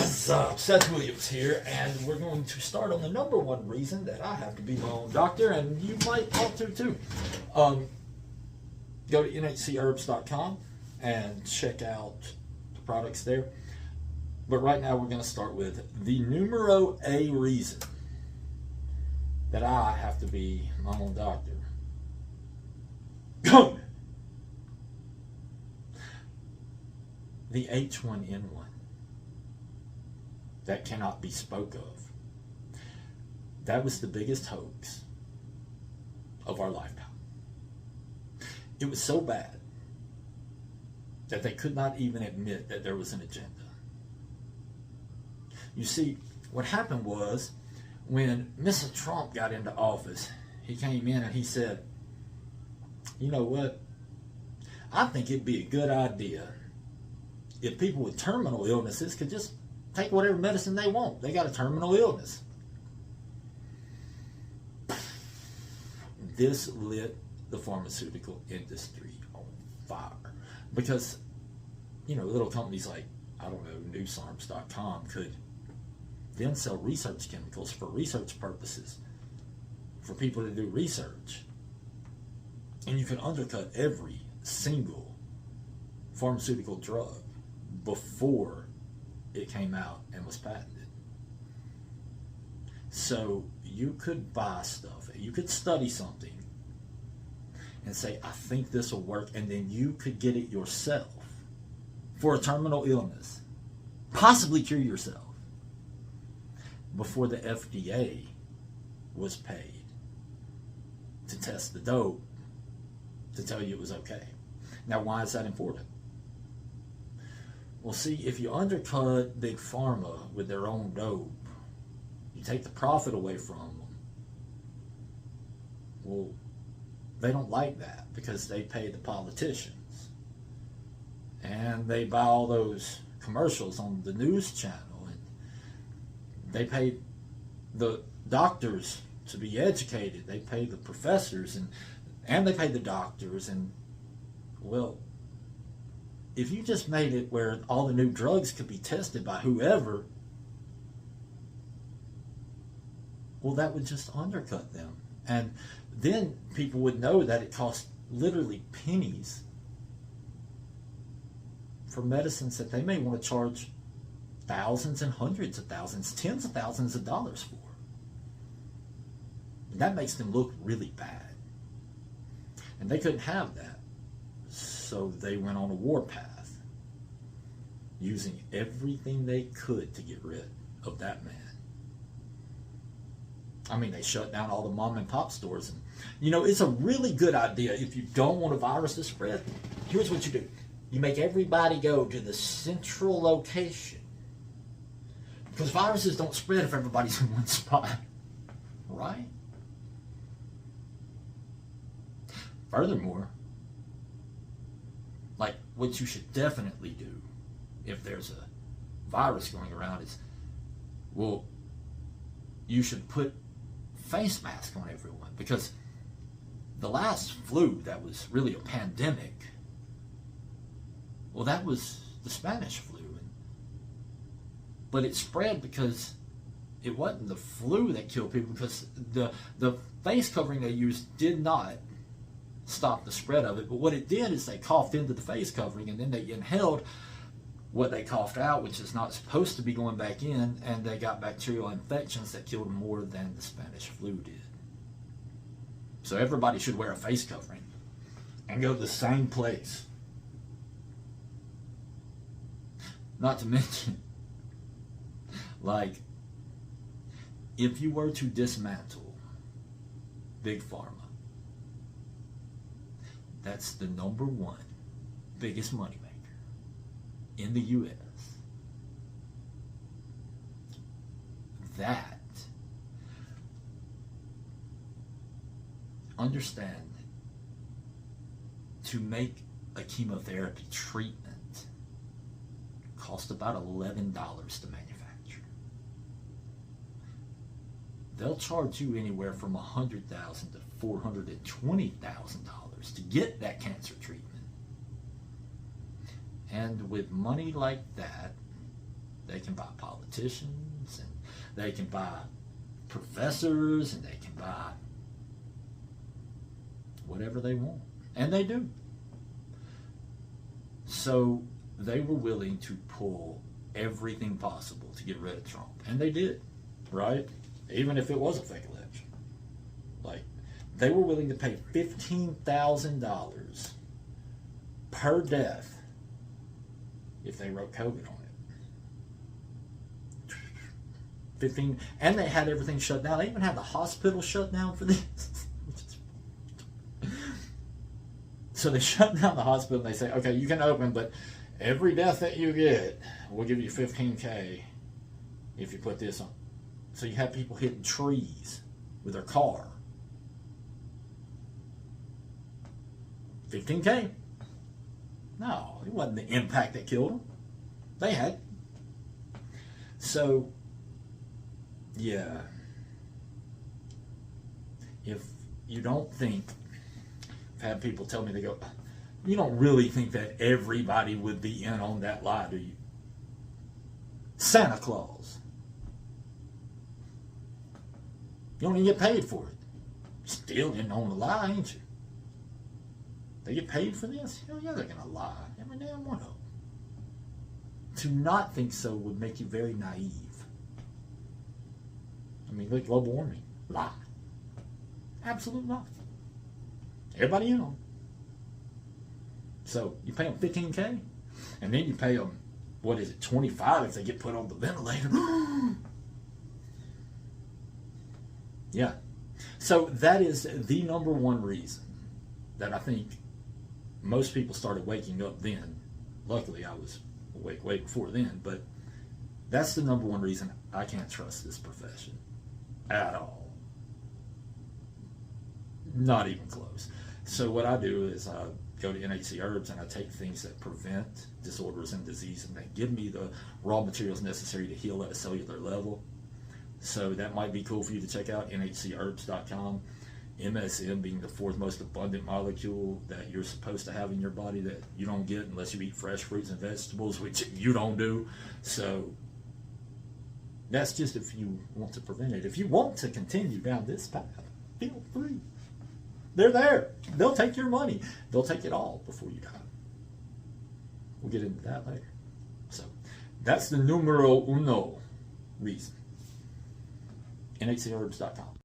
What's up? Seth Williams here, and we're going to start on the number one reason that I have to be my own doctor, and you might want to too. Go to nhcherbs.com and check out the products there. But right now we're going to start with the numero A reason that I have to be my own doctor. The H1N1. That cannot be spoke of. That was the biggest hoax of our lifetime. It was so bad that they could not even admit that there was an agenda. You see, what happened was when Mr. Trump got into office, he came in and he said, you know what? I think it'd be a good idea if people with terminal illnesses could just take whatever medicine they want. They got a terminal illness. This lit the pharmaceutical industry on fire. Because, you know, little companies like, I don't know, newsarms.com could then sell research chemicals for research purposes, for people to do research. And you could undercut every single pharmaceutical drug before it came out and was patented. So you could buy stuff, you could study something and say, I think this will work, and then you could get it yourself for a terminal illness, possibly cure yourself, before the FDA was paid to test the dope to tell you it was okay. Now, why is that important? Well, see, if you undercut Big Pharma with their own dope, you take the profit away from them. Well, they don't like that because they pay the politicians. And they buy all those commercials on the news channel. And they pay the doctors to be educated. They pay the professors and they pay the doctors. And, well, if you just made it where all the new drugs could be tested by whoever, well, that would just undercut them. And then people would know that it costs literally pennies for medicines that they may want to charge thousands and hundreds of thousands, tens of thousands of dollars for. And that makes them look really bad. And they couldn't have that. So they went on a warpath, using everything they could to get rid of that man. I mean, they shut down all the mom and pop stores. And, you know, it's a really good idea. If you don't want a virus to spread, here's what you do. You make everybody go to the central location. Because viruses don't spread if everybody's in one spot. Right? Furthermore, like, what you should definitely do if there's a virus going around is, well, you should put face masks on everyone. Because the last flu that was really a pandemic, well, that was the Spanish flu. But it spread because it wasn't the flu that killed people, because the face covering they used did not stop the spread of it. But what it did is they coughed into the face covering, and then they inhaled what they coughed out, which is not supposed to be going back in, and they got bacterial infections that killed more than the Spanish flu did. So everybody should wear a face covering and go to the same place. Not to mention, like, if you were to dismantle Big Pharma, that's the number one biggest moneymaker in the U.S. That, understand, to make a chemotherapy treatment cost about $11 to manufacture. They'll charge you anywhere from $100,000 to $420,000 to get that cancer treatment. And with money like that, they can can buy politicians, and they can buy professors, and they can buy whatever they want. And they do. So they were willing to pull everything possible to get rid of Trump. And they did, right? Even if it was a fake election. Like, they were willing to pay $15,000 per death if they wrote COVID on it. 15, and they had everything shut down. They even had the hospital shut down for this. So they shut down the hospital and they say, okay, you can open, but every death that you get, we'll give you $15K if you put this on. So you have people hitting trees with their car. $15K. No, it wasn't the impact that killed them. They had. So, yeah. If you don't think, I've had people tell me, they go, you don't really think that everybody would be in on that lie, do you? Santa Claus. You don't even get paid for it. Still in on the lie, ain't you? They get paid for this? Hell yeah, they're going to lie. Every damn one of them. To not think so would make you very naive. I mean, look, global warming. Lie. Absolute lie. Everybody in on. So you pay them $15K, and then you pay them, what is it, $25 if they get put on the ventilator. Yeah. So that is the number one reason that I think most people started waking up then. Luckily, I was awake way before then, but that's the number one reason I can't trust this profession at all. Not even close. So what I do is I go to NHC Herbs and I take things that prevent disorders and disease, and they give me the raw materials necessary to heal at a cellular level. So that might be cool for you to check out, nhcherbs.com. MSM being the fourth most abundant molecule that you're supposed to have in your body that you don't get unless you eat fresh fruits and vegetables, which you don't do. So that's just if you want to prevent it. If you want to continue down this path, feel free. They're there. They'll take your money. They'll take it all before you die. We'll get into that later. So that's the numero uno reason. nhcherbs.com.